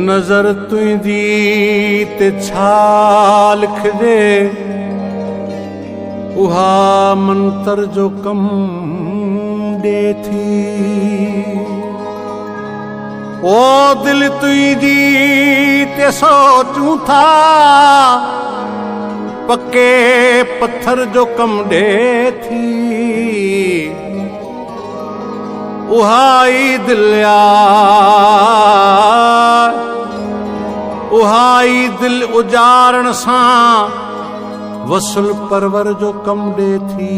नजर तुंहिंजी ते छा लिखजे, उहा मंतर जो कम ॾे थी। ओ दिल तुंहिंजी ते सोचूं था, पके पत्थर जो कम ॾे थी। उहा ई दिल उहा ई दिल उजारण सां वसल परवर जो कम ॾे थी।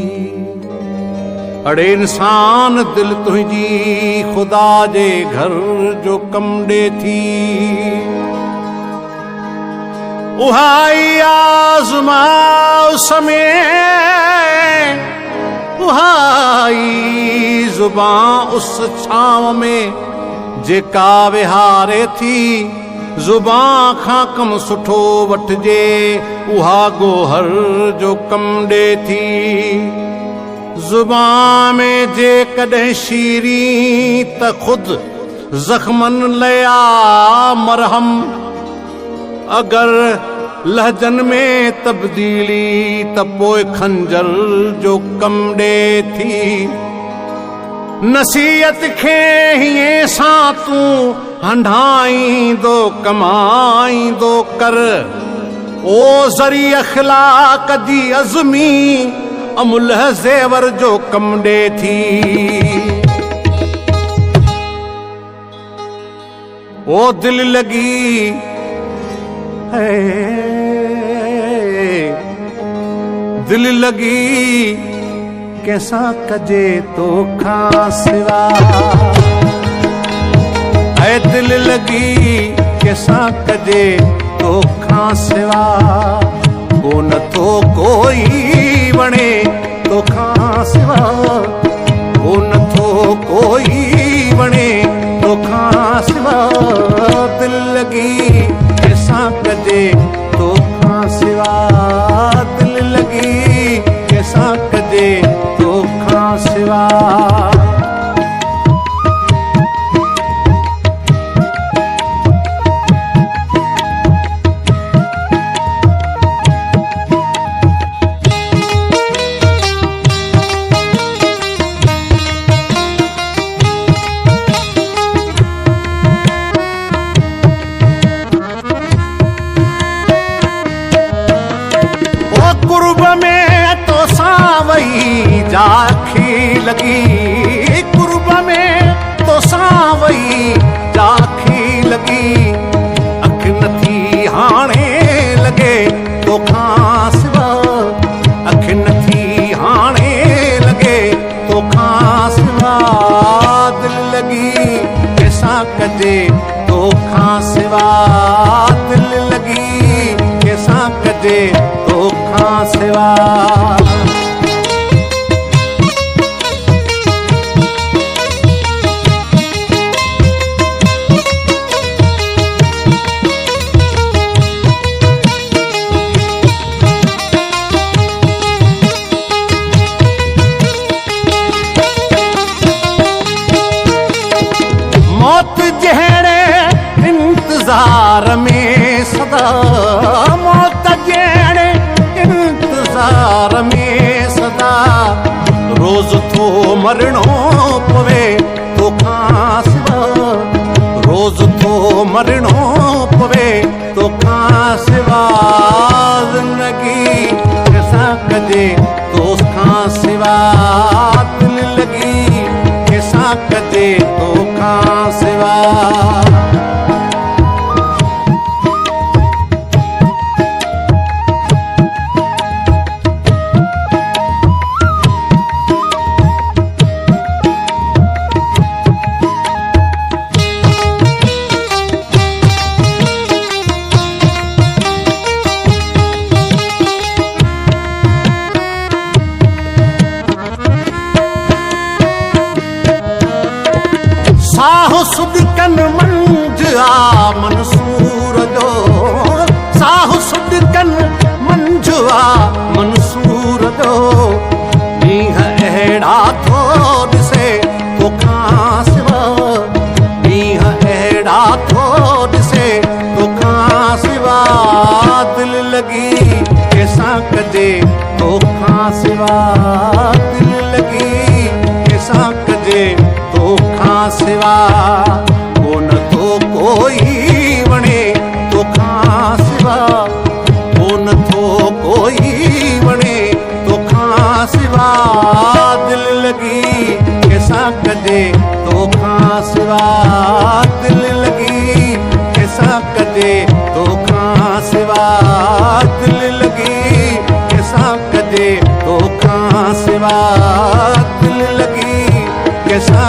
अड़े इंसान दिल तुंहिंजी खुदा जे घर जो कम ॾे थी। उहा ई आज़माउस में उहा ई ज़ुबान उस छांव में जेका विहारे थी। ज़ुबान खां कम सुठो वठिजे, उहा गोहर जो कम ॾे थी। ज़ुबान में जेकॾहिं शीरी त ख़ुदि ज़ख़्मनि लया मरहम। अगरि लहजन में तब्दीली त पोइ खंजर जो कम ॾे थी। नसीहत खे हीअं सां तूं हंढाईंदो कमाईंदो कर। ओ ज़री अख़लाक़ जी अज़मी अमुल ज़ेवर जो कम ॾे थी। ओ दिल लगी है, दिल लगी कैसा कजे तो खां सिवा। ऐ दिल लगी कैसा कजे तो खां सिवा। को नथो कोई वणे तो खां सिवा। को नथो कोई वणे तो खां सिवा। दिल लगी कैसा कजे तो खां सिवा। दिल लगी कैसा कजे तो खां सिवा। कुर्ब में तो सावई जाखी लगी। कुर्ब में तो सावई जाखी लगी। अख नथी हाणे लगे तो खां सिवा। अख नथी हाणे लगे तो खां सिवा। दिल लगी कैसा कजे तो खां सिवा। दिल लगी कैसा कजे तो खां सिवा। मौत जहिड़े इंतज़ार में सदा। मौत जहिड़े इंतज़ार में सदा। रोज़ थो मरणो पवे तो खां सिवा। रोज़ थो मरणो पवे तो खां सिवा। ज़िंदगी कैसा कजे तो खां सिवा। दिल लगी कैसा कजे तो खां सिवा। सिवा मंसूर जो मींह अहिड़ा थो ॾिसे तोखां सिवा मींह अहिड़ा थो ॾिसे तोखां सिवा दिल लगी कंहिंसां कजे तोखां सिवा दिल लगी कंहिंसां कजे तोखां सिवा को न थो कोई वणे तोखां सिवा को न थो कोई वणे तोखां सिवा दिल लगी कंहिंसां कजे तोखां सिवा दिल लगी कंहिंसां कजे तोखां सिवा दिल लगी कंहिंसां कजे तोखां सिवा दिल लगी कंहिंसां